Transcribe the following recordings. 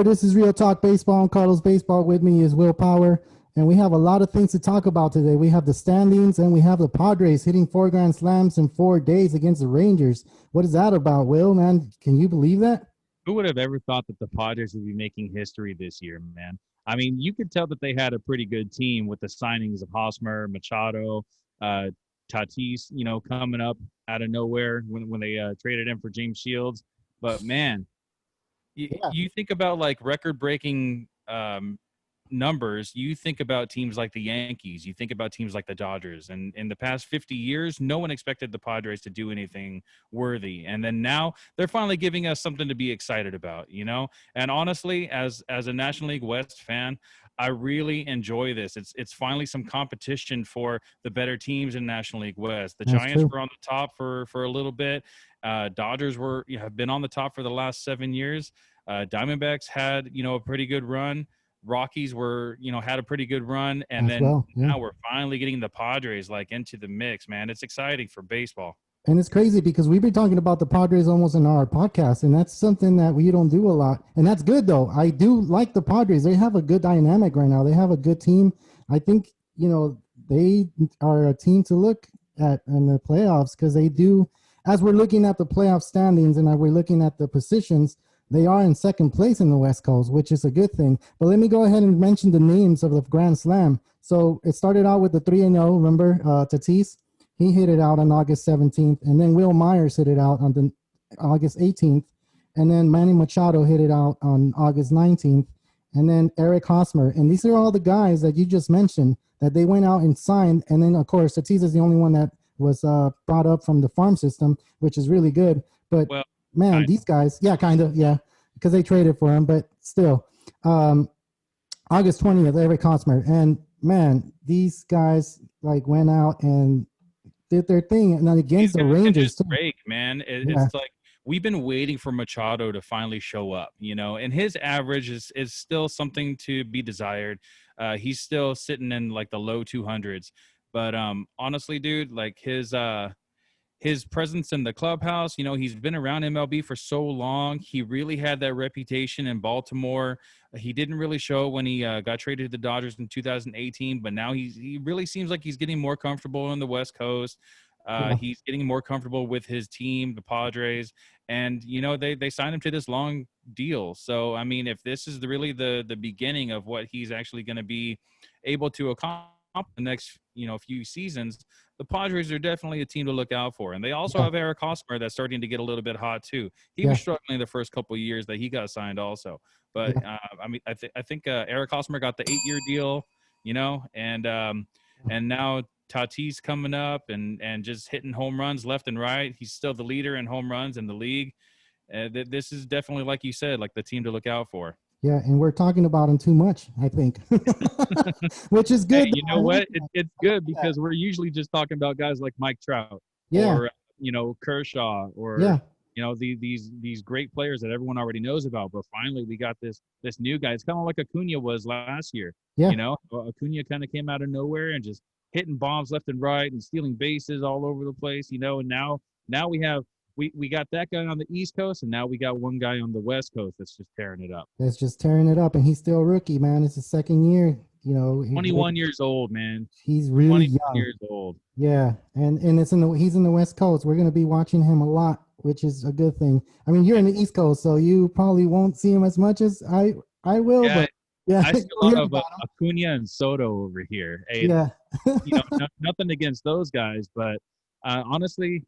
this is Real Talk Baseball and Carlos Baseball. With me is Will Power, and we have a lot of things to talk about today. We have the standings, and we have the Padres hitting 4 grand slams in 4 days against the Rangers. What is that about, Will, man? Can you believe that? Who would have ever thought that the Padres would be making history this year, man? I mean, you could tell that they had a pretty good team with the signings of Hosmer, Machado, uh, Tatis, coming up out of nowhere when they traded him for James Shields. But man, Yeah, you think about like record-breaking numbers. You think about teams like the Yankees. You think about teams like the Dodgers. And in the past 50 years, no one expected the Padres to do anything worthy. And then now they're finally giving us something to be excited about. And honestly, as a National League West fan, I really enjoy this. It's finally some competition for the better teams in National League West. The that's Giants true. were on the top for a little bit. Dodgers have been on the top for the last 7 years. Diamondbacks had a pretty good run. Rockies had a pretty good run, and As then well. Yeah. now we're finally getting the Padres like into the mix, man. It's exciting for baseball. And it's crazy because we've been talking about the Padres almost in our podcast, and that's something that we don't do a lot. And that's good, though. I do like the Padres. They have a good dynamic right now. They have a good team. I think, they are a team to look at in the playoffs because they do, as we're looking at the playoff standings and as we're looking at the positions, they are in second place in the West Coast, which is a good thing. But let me go ahead and mention the names of the Grand Slam. So it started out with the 3-0, remember, Tatis? He hit it out on August 17th, and then Will Myers hit it out on the August 18th, and then Manny Machado hit it out on August 19th, and then Eric Hosmer. And these are all the guys that you just mentioned that they went out and signed. And then, of course, Tatis is the only one that was brought up from the farm system, which is really good. But, Well, man, kind these guys, yeah, kind of, yeah, because they traded for him, but still. August 20th, Eric Hosmer. And, man, these guys, went out and did their thing, and then these against the guys can Rangers just too. break, man. Yeah, It's like we've been waiting for Machado to finally show up, and his average is still something to be desired. He's still sitting in like the low 200s, but honestly, dude, like his presence in the clubhouse, he's been around MLB for so long. He really had that reputation in Baltimore. He didn't really show when he got traded to the Dodgers in 2018, but now he really seems like he's getting more comfortable on the West Coast. yeah, He's getting more comfortable with his team, the Padres, and they signed him to this long deal. So I mean, if this is really the beginning of what he's actually going to be able to accomplish the next few seasons, the Padres are definitely a team to look out for. And they also yeah, have Eric Hosmer that's starting to get a little bit hot too. He yeah, was struggling the first couple of years that he got signed also. But yeah. I mean, I think Eric Hosmer got the 8-year deal, and now Tatis coming up and just hitting home runs left and right. He's still the leader in home runs in the league. This is definitely, like you said, like the team to look out for. Yeah, and we're talking about him too much, I think, which is Hey, good. you Though. I know like what? that. It's I like good that. because we're usually just talking about guys like Mike Trout Yeah, or Kershaw or yeah, these great players that everyone already knows about. But finally, we got this new guy. It's kind of like Acuna was last year. yeah. Acuna kind of came out of nowhere and just hitting bombs left and right and stealing bases all over the place. And now we got that guy on the East Coast, and now we got one guy on the West Coast that's just tearing it up. That's just tearing it up, and he's still a rookie, man. It's his second year. 21 years old, man. He's really 21 young. years old. Yeah, and he's in the West Coast. We're gonna be watching him a lot, which is a good thing. I mean, you're in the East Coast, so you probably won't see him as much as I will, Yeah, but yeah, I see a you'll lot hear of about him. Acuna and Soto over here. Hey, Yeah, nothing against those guys, but honestly,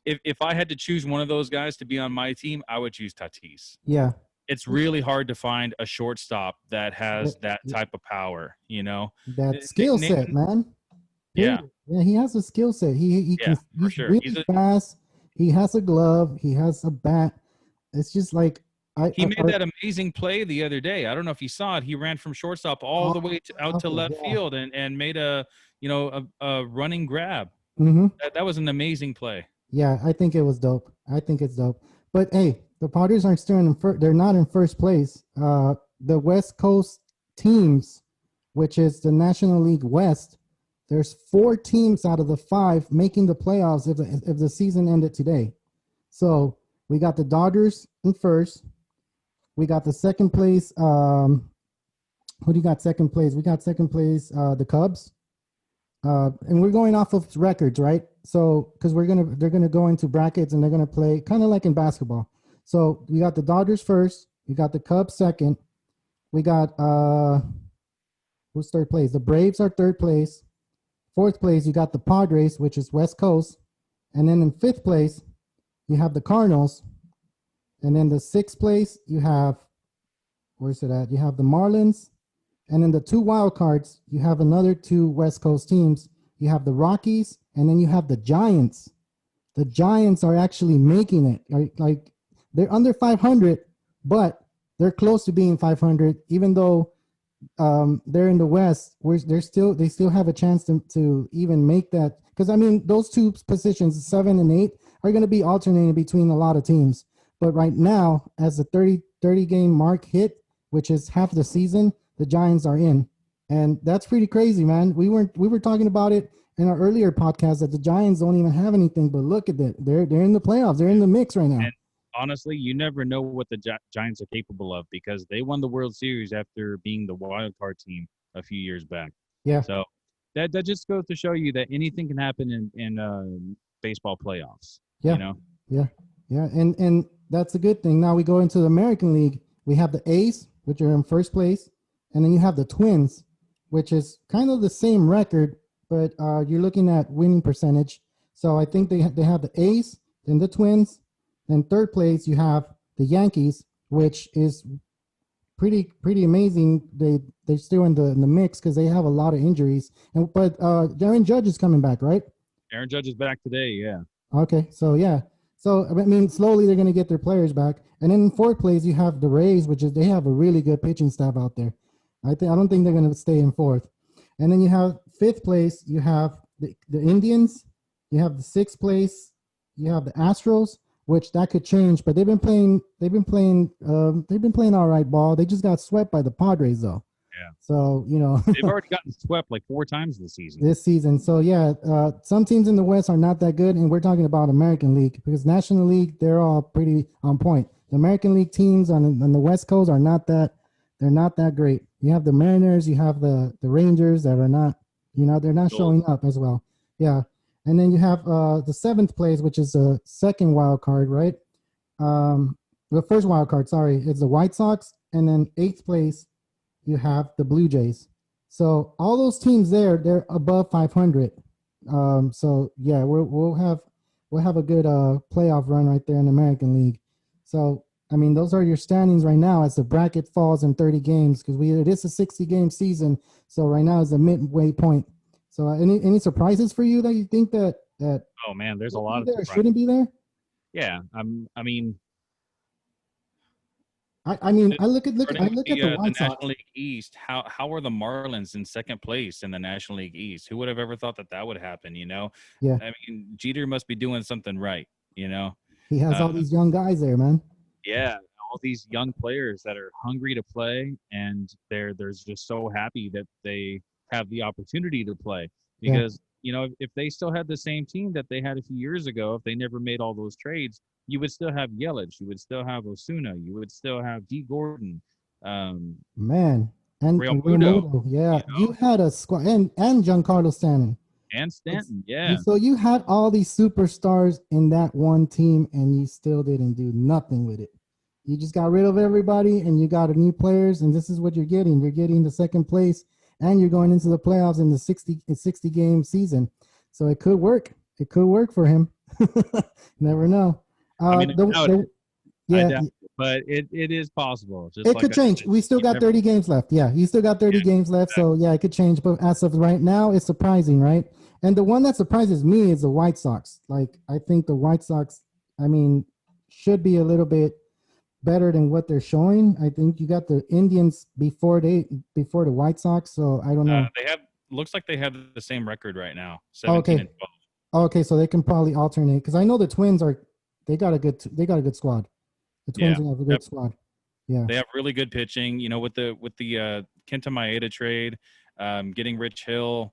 if I had to choose one of those guys to be on my team, I would choose Tatis. yeah. It's really hard to find a shortstop that has that That, type of power. that skill set, man. Yeah, Period. Yeah, he has a skill set. yeah, for He's sure. really fast. He has a glove. He has a bat. It's just like He made that amazing play the other day. I don't know if you saw it. He ran from shortstop all the way out to left yeah. field and made a running grab. Mm-hmm. That was an amazing play. Yeah, I think it was dope. I think it's dope. But hey, the Padres aren't still in first. They're not in first place. The West Coast teams, which is the National League West, there's 4 teams out of the 5 making the playoffs if the season ended today. So we got the Dodgers in first, We got the second place. Who do you got second place? We got second place, the Cubs. And we're going off of records, right? So because they're gonna go into brackets and they're gonna play kind of like in basketball. So we got the Dodgers first. We got the Cubs second. We got who's third place? The Braves are third place. Fourth place, you got the Padres, which is West Coast. And then in fifth place, you have the Cardinals. And then the sixth place, you have, where's it at? You have the Marlins. And then the two wild cards, you have another two West Coast teams. You have the Rockies, and then you have the Giants. The Giants are actually making it. Like they're under 500, but they're close to being 500, even though they're in the West. Where they still have a chance to even make that. Because I mean, those two positions, 7 and 8, are going to be alternating between a lot of teams. But right now, as the 30 game mark hit, which is half the season, the Giants are in. And that's pretty crazy, man. We were talking about it in our earlier podcast that the Giants don't even have anything, but look at it. They're in the playoffs. They're in the mix right now. And honestly, you never know what the Giants are capable of because they won the World Series after being the wild card team a few years back. Yeah. So that just goes to show you that anything can happen in baseball playoffs. Yeah. You know? Yeah. And that's a good thing. Now we go into the American League. We have the A's, which are in first place, and then you have the Twins, which is kind of the same record, but you're looking at winning percentage. So I think they have the A's, then the Twins, then third place you have the Yankees, which is pretty amazing. They're still in the mix because they have a lot of injuries. But Aaron Judge is coming back, right? Aaron Judge is back today. Yeah. Okay, so yeah. So I mean, slowly they're going to get their players back, and then in fourth place you have the Rays, which is they have a really good pitching staff out there. I don't think they're going to stay in fourth, and then you have fifth place. You have the Indians. You have the sixth place. You have the Astros, which that could change, but they've been playing. They've been playing all right ball. They just got swept by the Padres though. Yeah. So they've already gotten swept like 4 times this season. So yeah, some teams in the West are not that good, and we're talking about American League because National League they're all pretty on point. The American League teams on the West Coast are not that great. You have the Mariners, you have the Rangers that are not, they're not showing up as well. Yeah, and then you have the seventh place, which is the second wild card, right? The first wild card, sorry, is the White Sox, and then eighth place you have the Blue Jays. So all those teams there, they're above 500. So yeah, we'll have a good playoff run right there in the American League. So I mean, those are your standings right now as the bracket falls in 30 games because it is a 60 game season. So right now is the midway point. So any surprises for you that you think that oh man, there's a lot of surprises shouldn't be there? Yeah, I mean, I look at the White Sox. National League East. How are the Marlins in second place in the National League East? Who would have ever thought that would happen? Yeah. I mean, Jeter must be doing something right. He has all these young guys there, man. Yeah, all these young players that are hungry to play, and they're just so happy that they have the opportunity to play because if they still had the same team that they had a few years ago, if they never made all those trades, you would still have Yelich, you would still have Osuna, you would still have D. Gordon, man, and Real Muto. Yeah, you had a squad and Giancarlo Stanton. And Stanton, yeah. And so you had all these superstars in that one team, and you still didn't do nothing with it. You just got rid of everybody, and you got a new players, and this is what you're getting. You're getting the second place, and you're going into the playoffs in the 60 game season. So it could work. It could work for him. Never know. I doubt it, but it is possible. It could change. We still got 30 games left. Yeah, you still got 30 games left. So yeah, it could change. But as of right now, it's surprising, right? And the one that surprises me is the White Sox. Like I think the White Sox, should be a little bit better than what they're showing. I think you got the Indians before the White Sox. So I don't know. Looks like they have the same record right now. 17 and 12. Okay, so they can probably alternate because I know the Twins they got a good squad. The Twins have a good squad. Yeah, they have really good pitching. With the Kenta Maeda trade, getting Rich Hill,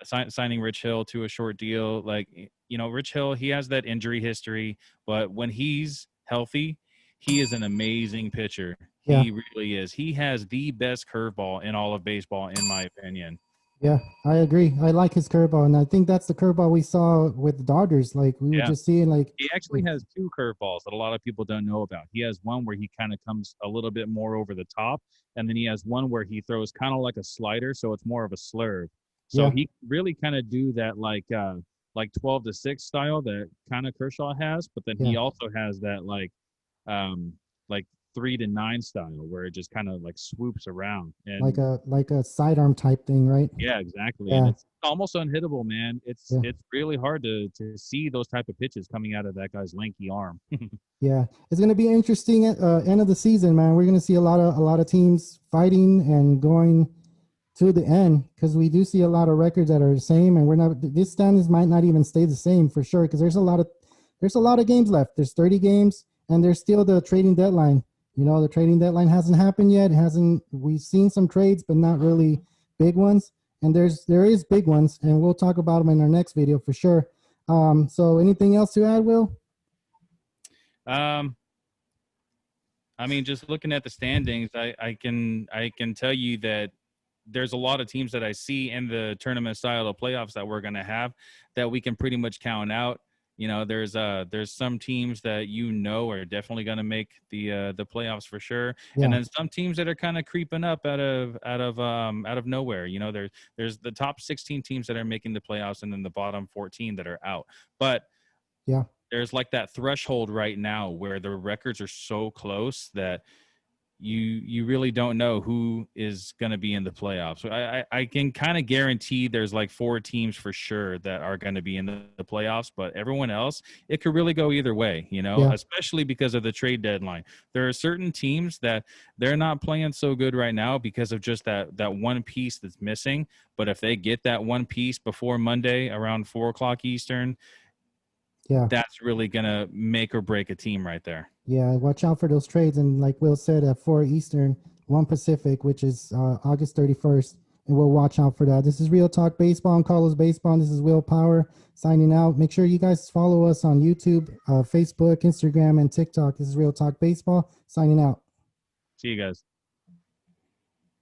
signing Rich Hill to a short deal. Like Rich Hill, he has that injury history, but when he's healthy, he is an amazing pitcher. Yeah. He really is. He has the best curveball in all of baseball, in my opinion. Yeah, I agree. I like his curveball, and I think that's the curveball we saw with the Dodgers. Like we were Yeah. just seeing, like, He actually has two curveballs that a lot of people don't know about. He has one where he kind of comes a little bit more over the top, and then he has one where he throws kind of like a slider, so it's more of a slurve. So yeah, he really kind of do that like 12-6 style that kind of Kershaw has, but then yeah, he also has that um like 3-9 style where it just kind of like swoops around. And like a sidearm type thing, right? yeah, exactly. And Yeah, it's almost unhittable, man. It's yeah, it's really hard to see those type of pitches coming out of that guy's lanky arm. yeah. It's gonna be interesting at end of the season, man. We're gonna see a lot of teams fighting and going to the end because we do see a lot of records that are the same, and we're not. This standings might not even stay the same for sure because there's a lot of games left. There's 30 games, and there's still the trading deadline. You know, the trading deadline hasn't happened yet. It hasn't. We've seen some trades, but not really big ones. And there is big ones, and we'll talk about them in our next video for sure. So anything else to add, Will? um, I mean, just looking at the standings, I can tell you that there's a lot of teams that I see in the tournament style of playoffs that we're going to have that we can pretty much count out. There's some teams that are definitely going to make the playoffs for sure, and Yeah, then some teams that are kind of creeping up out of nowhere. There's the top 16 teams that are making the playoffs, and then the bottom 14 that are out. But yeah, there's like that threshold right now where the records are so close that you really don't know who is going to be in the playoffs. So I can kind of guarantee there's like 4 teams for sure that are going to be in the playoffs, but everyone else, it could really go either way, yeah, especially because of the trade deadline. There are certain teams that they're not playing so good right now because of just that one piece that's missing. But if they get that one piece before Monday around 4 o'clock Eastern, yeah. that's really going to make or break a team right there. Yeah, watch out for those trades. And like Will said, at 4 Eastern, 1 Pacific, which is August 31st. And we'll watch out for that. This is Real Talk Baseball and Carlos Baseball. This is Will Power signing out. Make sure you guys follow us on YouTube, Facebook, Instagram, and TikTok. This is Real Talk Baseball signing out. See you guys.